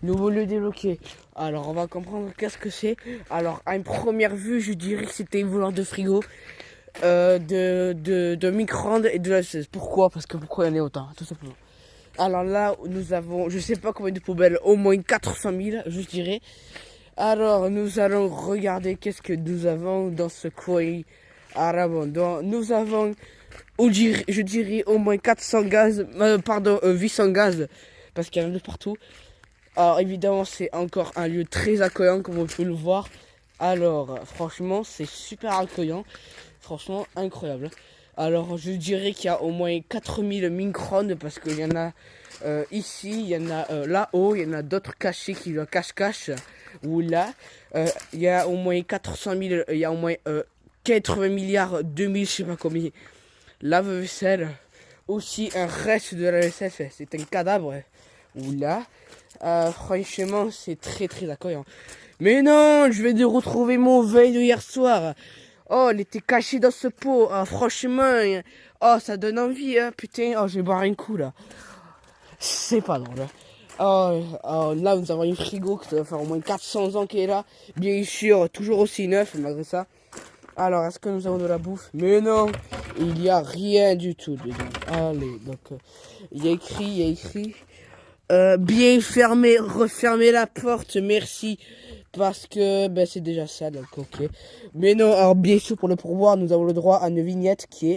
Nouveau lieu débloqué. Alors, on va comprendre qu'est-ce que c'est. Alors, à une première vue, je dirais que c'était une volante de frigo, de micro-ondes et de lave-vaisselle. Pourquoi? Parce que pourquoi il y en a autant, tout simplement. Alors là, nous avons, je sais pas combien de poubelles, au moins 400 000, je dirais. Alors, nous allons regarder qu'est-ce que nous avons dans ce coin arabe. Nous avons, je dirais, au moins 400 gaz, 800 gaz, parce qu'il y en a de partout. Alors évidemment c'est encore un lieu très accueillant comme on peut le voir. Alors franchement c'est super accueillant. Franchement incroyable. Alors je dirais qu'il y a au moins 4000 micro-ondes parce qu'il y en a ici, il y en a là-haut, il y en a d'autres cachés qui le cache-cache. Ou là, il y a au moins 400 000, il y a au moins 80 milliards 2000, je sais pas combien. Lave-vaisselle. Aussi un reste de la vaisselle, c'est un cadavre. Ou là. Franchement, c'est très très accueillant. Mais non, je vais de retrouver mon veille de hier soir. Oh, il était caché dans ce pot. Ah, franchement, oh, ça donne envie, hein, putain. Oh, je vais boire un coup là. C'est pas drôle. Hein. Là, nous avons une frigo qui doit faire au moins 400 ans qu'elle est là. Bien sûr, toujours aussi neuf malgré ça. Alors, est-ce que nous avons de la bouffe? Mais non, il n'y a rien du tout dedans. Allez, donc, il y a écrit. Bien fermer, refermer la porte, merci. Parce que ben, c'est déjà ça, donc ok. Mais non, alors bien sûr, pour le pourboire, nous avons le droit à une vignette qui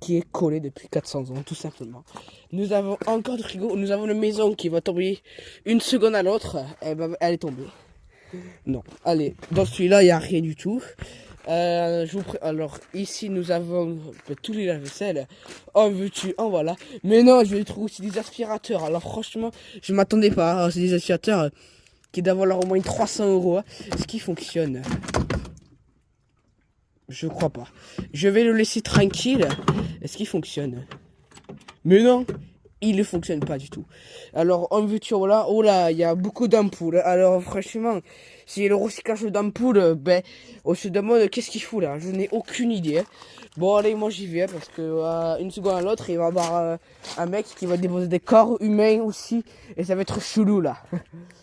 est collée depuis 400 ans, tout simplement. Nous avons encore de frigo, nous avons une maison qui va tomber une seconde à l'autre. Elle est tombée. Non, allez, dans celui-là, il n'y a rien du tout. Alors ici nous avons tous les lave-vaisselle. En veux-tu, en voilà. Mais non, je vais trouver aussi des aspirateurs. Alors franchement, je m'attendais pas. C'est des aspirateurs qui doivent valoir au moins 300 euros. Hein. Est-ce qui fonctionne? Je crois pas. Je vais le laisser tranquille. Est-ce qu'il fonctionne? Mais non, il ne fonctionne pas du tout. Alors, en veux-tu, voilà, oh là, il y a beaucoup d'ampoules. Alors, franchement, si le recyclage d'ampoules, ben, on se demande qu'est-ce qu'il fout là. Je n'ai aucune idée. Hein. Bon, allez, moi j'y vais, parce que une seconde à l'autre, il va y avoir un mec qui va déposer des corps humains aussi. Et ça va être chelou là.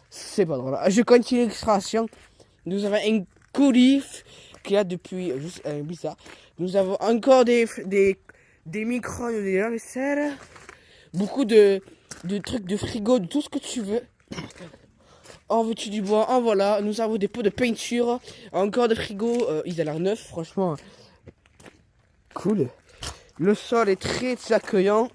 C'est pas drôle. Je continue l'extraction. Nous avons un colis qui a depuis, juste bizarre. Nous avons encore des micro-ondes, des lave-vaisselle. Beaucoup de trucs de frigo, de tout ce que tu veux. En veux-tu du bois, en voilà. Nous avons des pots de peinture, encore de frigo. Ils ont l'air neufs, franchement. Cool. Le sol est très accueillant.